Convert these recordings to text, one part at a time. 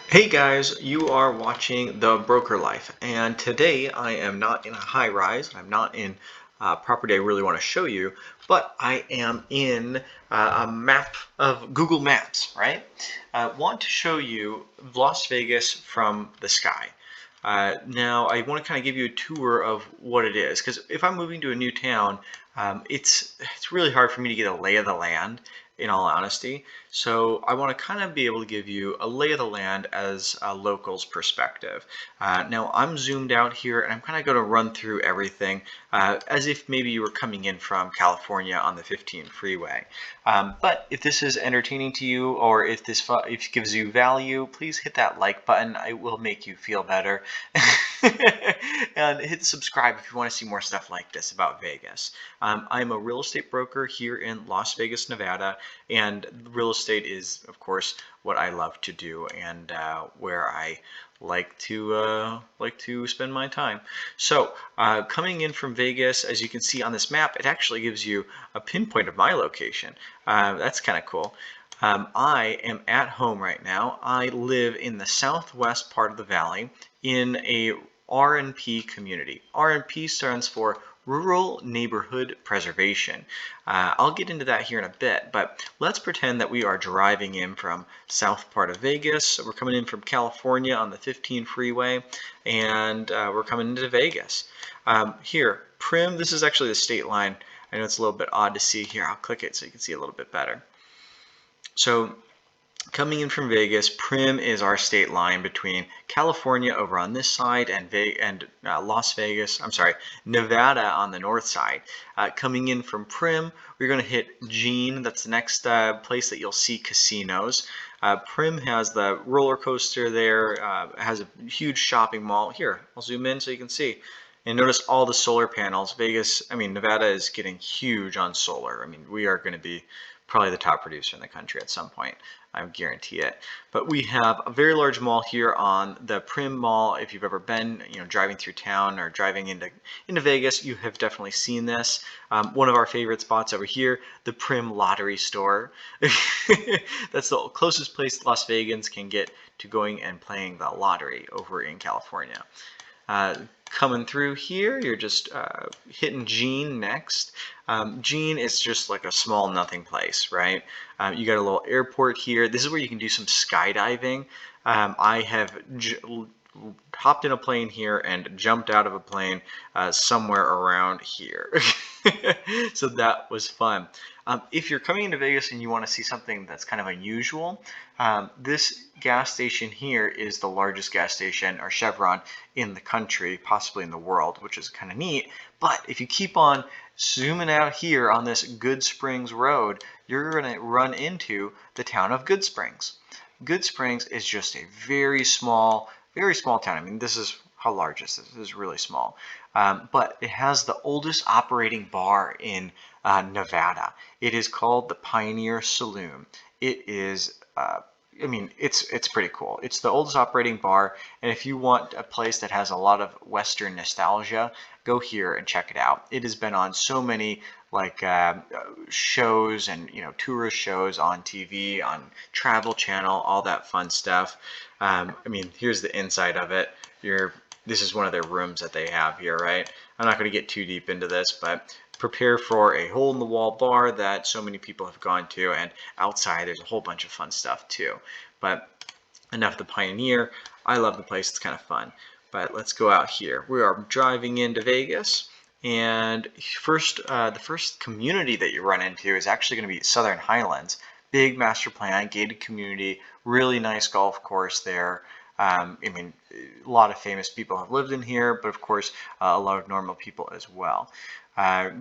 Hey guys, you are watching The Broker Life, and today I am not in a high rise. I'm not in property I really want to show you, but I am in a map of Google Maps, right? I want to show you Las Vegas from the sky. Now, I want to kind of give you a tour of what it is, because if I'm moving to a new town, it's really hard for me to get a lay of the land, in all honesty. So I want to kind of be able to give you a lay of the land as a local's perspective. Now I'm zoomed out here, and I'm kind of going to run through everything as if maybe you were coming in from California on the 15 freeway. But if this is entertaining to you, or if if it gives you value, please hit that like button. It will make you feel better. And hit subscribe if you want to see more stuff like this about Vegas. I'm a real estate broker here in Las Vegas, Nevada, and real estate is, of course, what I love to do and where I like to spend my time. So coming in from Vegas, as you can see on this map, it actually gives you a pinpoint of my location. That's kind of cool. I am at home right now. I live in the southwest part of the valley in a RNP community. RNP stands for Rural Neighborhood Preservation. I'll get into that here in a bit, but let's pretend that we are driving in from south part of Vegas. We're coming in from California on the 15 freeway, and we're coming into Vegas. Here, Prim, this is actually the state line. I know it's a little bit odd to see here. I'll click it so you can see a little bit better. So coming in from Vegas, Prim is our state line between California over on this side and Las Vegas, I'm sorry, Nevada on the north side. Coming in from Prim, we're going to hit Jean. That's the next place that you'll see casinos. Prim has the roller coaster there, has a huge shopping mall. Here, I'll zoom in so you can see. And notice all the solar panels. Nevada is getting huge on solar. I mean, we are going to be probably the top producer in the country at some point. I guarantee it. But we have a very large mall here on the Prim Mall. If you've ever been, driving through town or driving into Vegas, you have definitely seen this. One of our favorite spots over here, the Prim Lottery Store. That's the closest place Las Vegans can get to going and playing the lottery over in California. Coming through here, you're just hitting Jean next. Jean is just like a small nothing place, right? You got a little airport here. This is where you can do some skydiving. I have hopped in a plane here and jumped out of a plane somewhere around here. So that was fun. If you're coming into Vegas and you want to see something that's kind of unusual, this gas station here is the largest gas station, or Chevron, in the country, possibly in the world, which is kind of neat. But if you keep on zooming out here on this Good Springs Road, you're going to run into the town of Good Springs. Good Springs is just a very small town. I mean, this is how large this is. This is really small. But it has the oldest operating bar in Nevada. It is called the Pioneer Saloon. It is it's pretty cool. It's the oldest operating bar, and if you want a place that has a lot of Western nostalgia, go here and check it out. It has been on so many shows and tourist shows on TV, on Travel Channel, all that fun stuff. Here's the inside of it. This is one of their rooms that they have here, right? I'm not going to get too deep into this, but prepare for a hole-in-the-wall bar that so many people have gone to, and outside there's a whole bunch of fun stuff too. But enough of the Pioneer. I love the place. It's kind of fun. But let's go out here. We are driving into Vegas, and the first community that you run into is actually going to be Southern Highlands. Big master plan, gated community, really nice golf course there. A lot of famous people have lived in here, but of course a lot of normal people as well.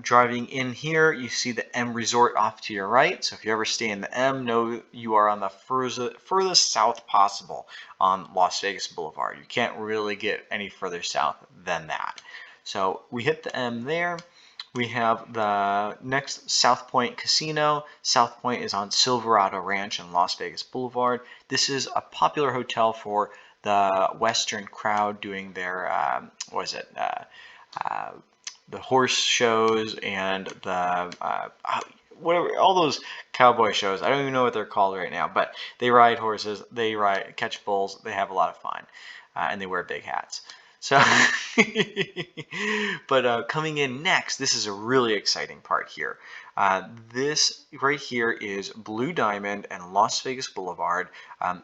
Driving in here, you see the M Resort off to your right. So if you ever stay in the M, know you are on the furthest south possible on Las Vegas Boulevard. You can't really get any further south than that. So we hit the M there. We have the next South Point Casino. South Point is on Silverado Ranch and Las Vegas Boulevard. This is a popular hotel for the Western crowd doing their, the horse shows and the whatever, all those cowboy shows. I don't even know what they're called right now, but they ride horses, they catch bulls, they have a lot of fun, and they wear big hats. So, but coming in next, this is a really exciting part here. This right here is Blue Diamond and Las Vegas Boulevard.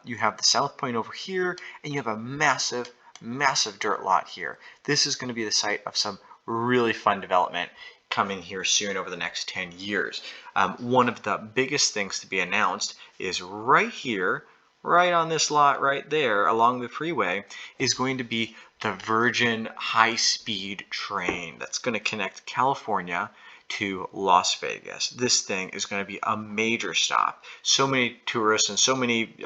You have the South Point over here, and you have a massive, massive dirt lot here. This is going to be the site of some really fun development coming here soon over the next 10 years. One of the biggest things to be announced is right here, right on this lot right there along the freeway, is going to be the Virgin high-speed train that's going to connect California to Las Vegas. This thing is going to be a major stop. So many tourists and so many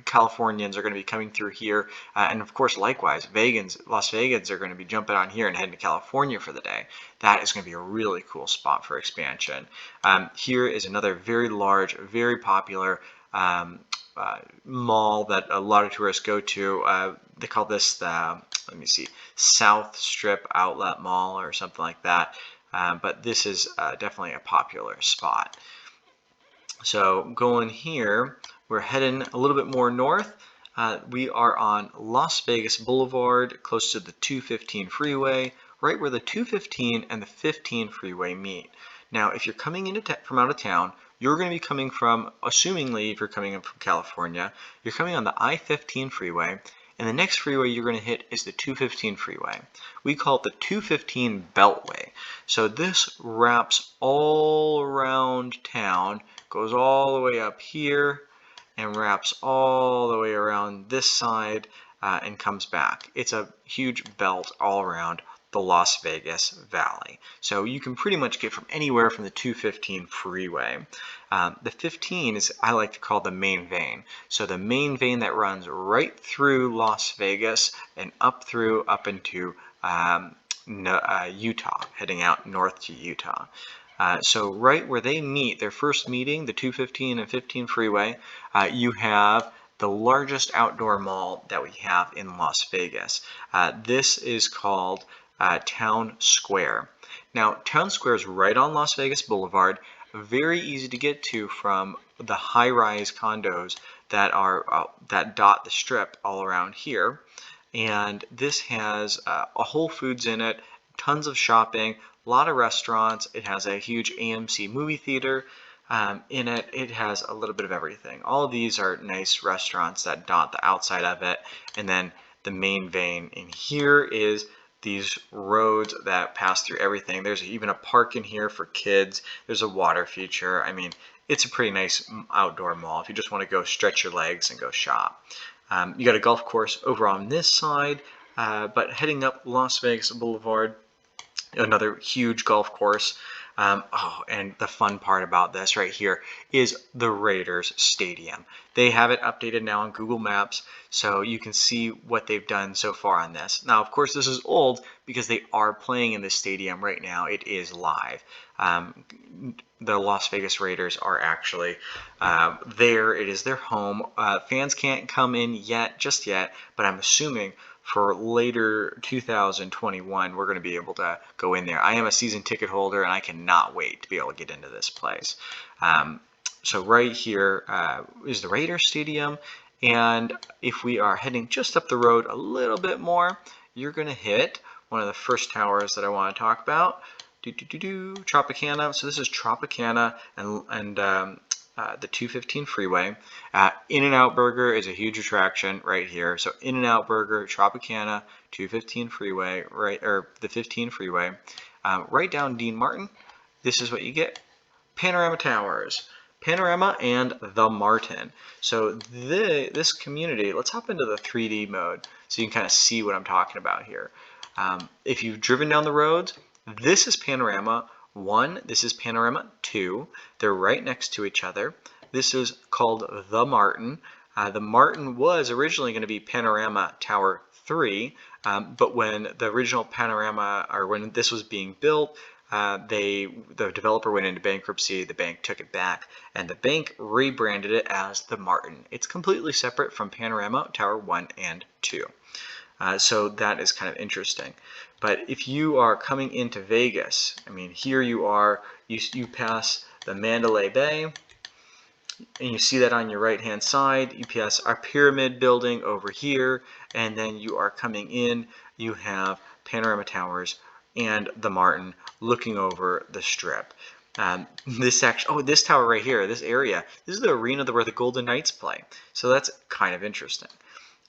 Californians are going to be coming through here, and of course, likewise, Las Vegans are going to be jumping on here and heading to California for the day. That is going to be a really cool spot for expansion. Here is another very large, very popular mall that a lot of tourists go to. They call this the, let me see, South Strip Outlet Mall or something like that. But this is definitely a popular spot. So going here, we're heading a little bit more north. We are on Las Vegas Boulevard, close to the 215 freeway, right where the 215 and the 15 freeway meet. Now, if you're coming into from out of town, you're going to be coming from, assumingly if you're coming in from California, you're coming on the I-15 freeway, and the next freeway you're going to hit is the 215 freeway. We call it the 215 beltway. So this wraps all around town, goes all the way up here, and wraps all the way around this side and comes back. It's a huge belt all around the Las Vegas Valley. So you can pretty much get from anywhere from the 215 freeway. The 15 is, I like to call the main vein. So the main vein that runs right through Las Vegas and up into Utah, heading out north to Utah. So right where they meet, their first meeting, the 215 and 15 freeway, you have the largest outdoor mall that we have in Las Vegas. This is called Town Square. Now, Town Square is right on Las Vegas Boulevard, very easy to get to from the high-rise condos that are that dot the strip all around here. And this has a Whole Foods in it, tons of shopping, a lot of restaurants. It has a huge AMC movie theater in it. It has a little bit of everything. All of these are nice restaurants that dot the outside of it. And then the main vein in here is these roads that pass through everything. There's even a park in here for kids. There's a water feature. I mean, it's a pretty nice outdoor mall if you just want to go stretch your legs and go shop. You got a golf course over on this side, but heading up Las Vegas Boulevard, another huge golf course. And the fun part about this right here is the Raiders Stadium. They have it updated now on Google Maps, so you can see what they've done so far on this. Now, of course, this is old because they are playing in this stadium right now. It is live. The Las Vegas Raiders are actually there. It is their home. Fans can't come in just yet, but I'm assuming for later 2021, we're going to be able to go in there. I am a season ticket holder, and I cannot wait to be able to get into this place. So right here is the Raiders Stadium, and if we are heading just up the road a little bit more, you're going to hit one of the first towers that I want to talk about. Tropicana. So this is Tropicana and the 215 freeway. In-N-Out Burger is a huge attraction right here. So In-N-Out Burger, Tropicana, 215 freeway, or the 15 freeway. Right down Dean Martin, this is what you get. Panorama Towers. Panorama and the Martin. So this community, let's hop into the 3D mode so you can kind of see what I'm talking about here. If you've driven down the roads, this is Panorama 1, this is Panorama 2. They're right next to each other. This is called the Martin. The Martin was originally going to be Panorama Tower 3, but when the original Panorama, or when this was being built, the developer went into bankruptcy, the bank took it back, and the bank rebranded it as the Martin. It's completely separate from Panorama Tower 1 and 2. So that is kind of interesting. But if you are coming into Vegas, I mean, here you are, you pass the Mandalay Bay. And you see that on your right hand side. You pass our pyramid building over here, and then you are coming in. You have Panorama Towers and the Martin looking over the strip. This tower right here, this area, this is the arena where the Golden Knights play. So that's kind of interesting.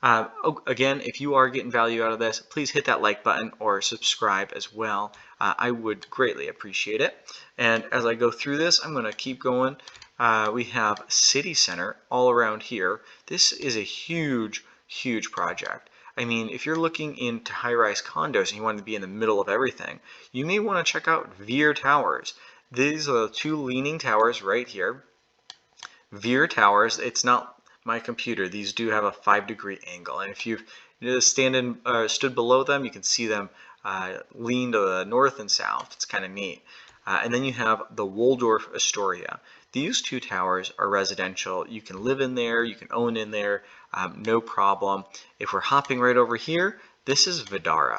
Again, if you are getting value out of this, please hit that like button or subscribe as well. I would greatly appreciate it. And as I go through this, I'm going to keep going. We have CityCenter all around here. This is a huge, huge project. I mean, if you're looking into high-rise condos and you want to be in the middle of everything, you may want to check out Veer Towers. These are the two leaning towers right here. Veer Towers, it's not my computer. These do have a 5-degree angle, and if you've stood below them, you can see them lean to the north and south. It's kind of neat. And then you have the Waldorf Astoria. These two towers are residential. You can live in there, you can own in there, no problem. If we're hopping right over here, this is Vdara.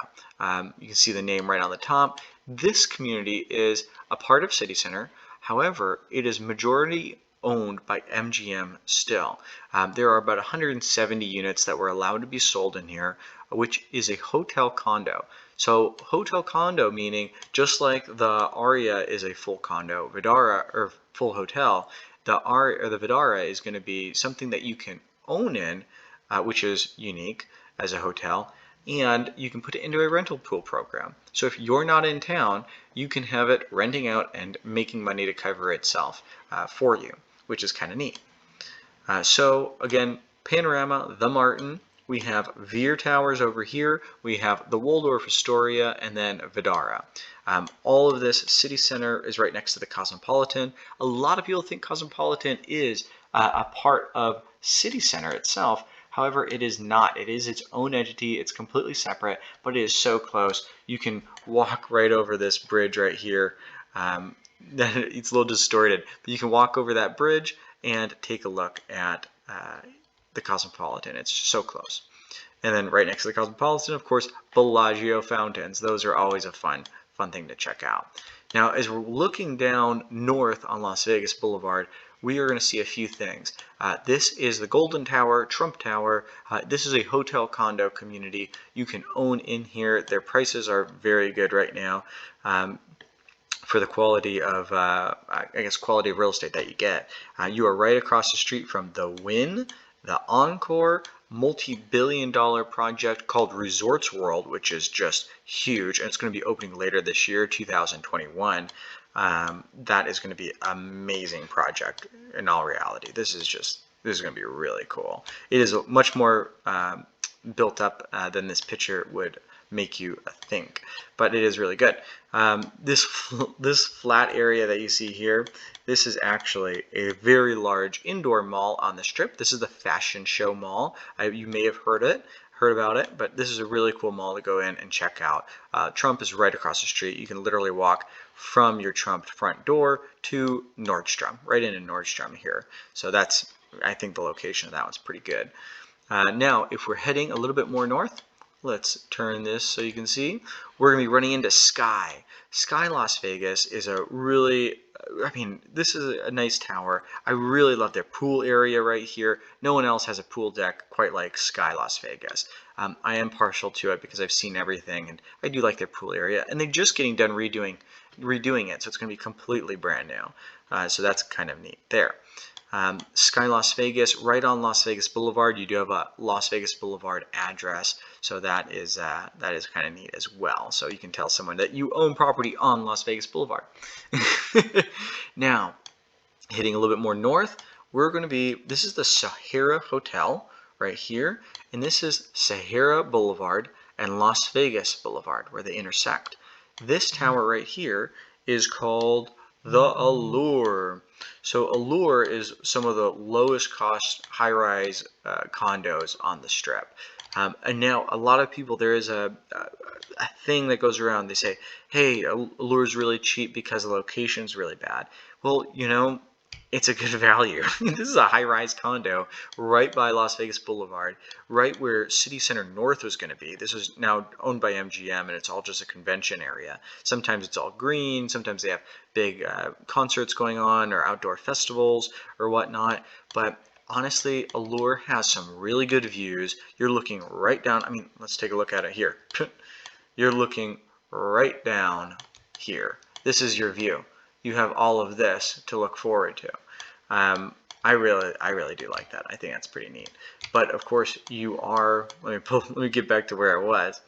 You can see the name right on the top. This community is a part of CityCenter. However, it is majority owned by MGM still. There are about 170 units that were allowed to be sold in here, which is a hotel condo. So hotel condo meaning just like the Aria is a full condo, Vdara or full hotel, the Vdara is going to be something that you can own in, which is unique as a hotel, and you can put it into a rental pool program. So if you're not in town, you can have it renting out and making money to cover itself for you, which is kind of neat. So again, Panorama, the Martin, we have Veer Towers over here, we have the Waldorf Astoria, and then Vdara. All of this CityCenter is right next to the Cosmopolitan. A lot of people think Cosmopolitan is a part of CityCenter itself. However, it is not. It is its own entity. It's completely separate, but it is so close. You can walk right over this bridge right here. It's a little distorted, but you can walk over that bridge and take a look at the Cosmopolitan. It's so close. And then right next to the Cosmopolitan, of course, Bellagio fountains. Those are always a fun thing to check out. Now, as we're looking down north on Las Vegas Boulevard, we are going to see a few things. This is the Golden Tower, Trump Tower. This is a hotel condo community. You can own in here. Their prices are very good right now. For the quality of, quality of real estate that you get. You are right across the street from the Wynn, the Encore, multi-billion-dollar project called Resorts World, which is just huge, and it's going to be opening later this year, 2021. That is going to be an amazing project in all reality. This is going to be really cool. It is much more built up than this picture would make you think, but it is really good. This flat area that you see here, this is actually a very large indoor mall on the strip. This is the Fashion Show Mall. You may have heard about it, but this is a really cool mall to go in and check out. Trump is right across the street. You can literally walk from your Trump front door to Nordstrom, right into Nordstrom here. So that's, I think the location of that one's pretty good. Now, if we're heading a little bit more north, let's turn this so you can see. We're going to be running into Sky. Sky Las Vegas is a really, this is a nice tower. I really love their pool area right here. No one else has a pool deck quite like Sky Las Vegas. I am partial to it because I've seen everything, and I do like their pool area. And they're just getting done redoing it, so it's going to be completely brand new. So that's kind of neat there. Sky Las Vegas, right on Las Vegas Boulevard. You do have a Las Vegas Boulevard address, so that is kind of neat as well. So you can tell someone that you own property on Las Vegas Boulevard. Now, hitting a little bit more north, this is the Sahara Hotel right here, and this is Sahara Boulevard and Las Vegas Boulevard where they intersect. This tower right here is called the Allure. So Allure is some of the lowest cost high-rise condos on the strip. And now a lot of people, there is a thing that goes around. They say, hey, Allure is really cheap because the location's really bad. Well, it's a good value. This is a high-rise condo right by Las Vegas Boulevard, right where CityCenter North was going to be. This is now owned by MGM, and it's all just a convention area. Sometimes it's all green. Sometimes they have big concerts going on or outdoor festivals or whatnot. But honestly, Allure has some really good views. You're looking right down. I mean, let's take a look at it here. You're looking right down here. This is your view. You have all of this to look forward to. I really do like that. I think that's pretty neat. But of course, you are. Let me get back to where I was.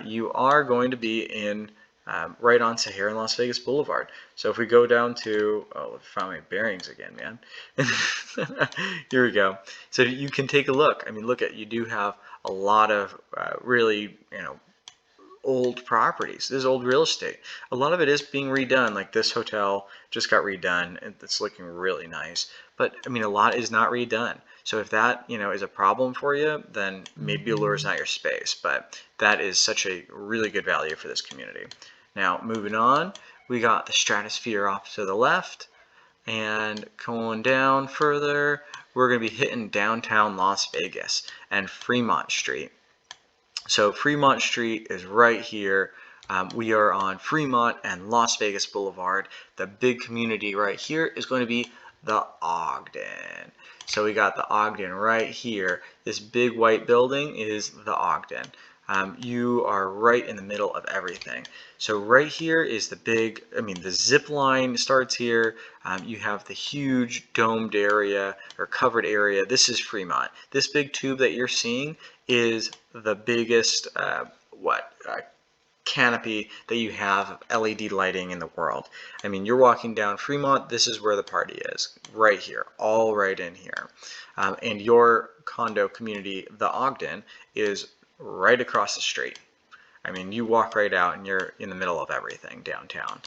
You are going to be in right on Sahara and Las Vegas Boulevard. So if we go down to, oh, I found my bearings again, man. Here we go. So you can take a look. I mean, look at, you do have a lot of really, old properties. This is old real estate. A lot of it is being redone. Like this hotel just got redone and it's looking really nice. But I mean, a lot is not redone. So if that, is a problem for you, then maybe Allure is not your space. But that is such a really good value for this community. Now, moving on, we got the Stratosphere off to the left. And going down further, we're going to be hitting downtown Las Vegas and Fremont Street. So Fremont Street is right here. We are on Fremont and Las Vegas Boulevard. The big community right here is going to be the Ogden. So we got the Ogden right here. This big white building is the Ogden. You are right in the middle of everything. So right here is the big, the zip line starts here. You have the huge domed area or covered area. This is Fremont. This big tube that you're seeing is the biggest canopy that you have of LED lighting in the world. I mean, you're walking down Fremont, this is where the party is, right here, all right in here. And your condo community, the Ogden, is right across the street. I mean, you walk right out and you're in the middle of everything downtown.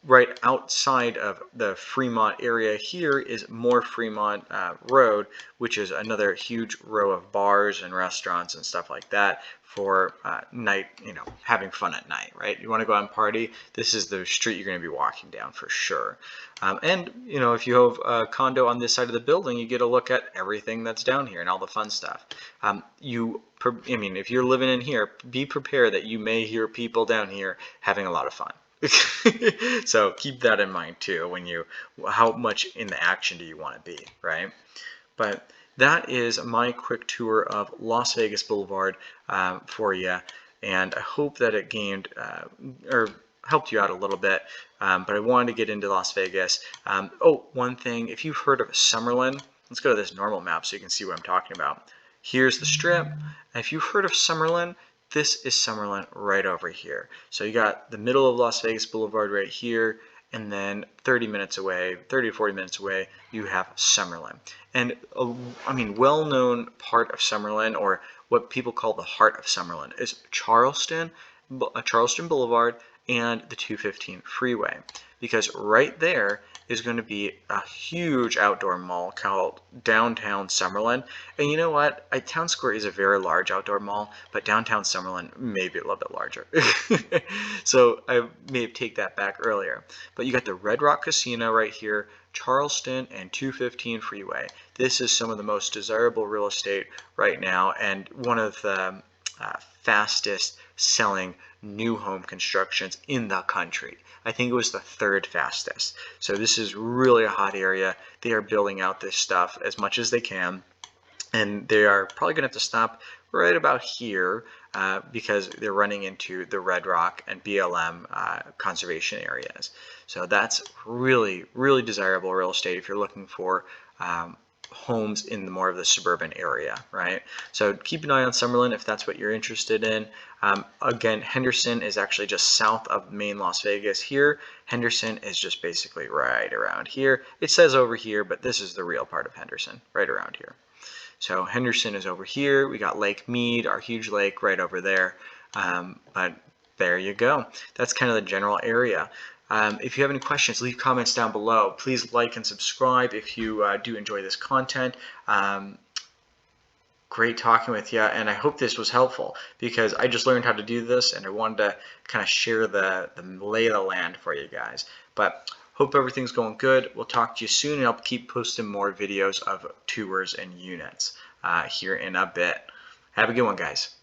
Right outside of the Fremont area here is more Fremont Road, which is another huge row of bars and restaurants and stuff like that for night, having fun at night, right? You want to go out and party, this is the street you're going to be walking down for sure. And, if you have a condo on this side of the building, you get a look at everything that's down here and all the fun stuff. If you're living in here, be prepared that you may hear people down here having a lot of fun. So keep that in mind too when how much in the action do you want to be, right? But that is my quick tour of Las Vegas Boulevard for you, and I hope that it gained or helped you out a little bit. But I wanted to get into Las Vegas. One thing, if you've heard of Summerlin, let's go to this normal map so you can see what I'm talking about. Here's the strip. And if you've heard of Summerlin, this is Summerlin right over here. So you got the middle of Las Vegas Boulevard right here, and then 30 to 40 minutes away, you have Summerlin. And well-known part of Summerlin, or what people call the heart of Summerlin, is Charleston Boulevard and the 215 freeway. Because right there is going to be a huge outdoor mall called Downtown Summerlin. And you know what? Town Square is a very large outdoor mall, but Downtown Summerlin may be a little bit larger. So I may take that back earlier. But you got the Red Rock Casino right here, Charleston and 215 freeway. This is some of the most desirable real estate right now, and one of the fastest selling new home constructions in the country. I think it was the third fastest. So this is really a hot area. They are building out this stuff as much as they can, and they are probably going to have to stop right about here because they're running into the Red Rock and BLM conservation areas. So that's really, really desirable real estate if you're looking for homes in more of the suburban area, right? So keep an eye on Summerlin if that's what you're interested in. Again, Henderson is actually just south of main Las Vegas here. Henderson is just basically right around here. It says over here, but this is the real part of Henderson, right around here. So Henderson is over here. We got Lake Mead, our huge lake, right over there. But there you go. That's kind of the general area. If you have any questions, leave comments down below. Please like and subscribe if you do enjoy this content. Great talking with you, and I hope this was helpful because I just learned how to do this and I wanted to kind of share the lay of the land for you guys. But Hope everything's going good. We'll talk to you soon, and I'll keep posting more videos of tours and units here in a bit. Have a good one, guys.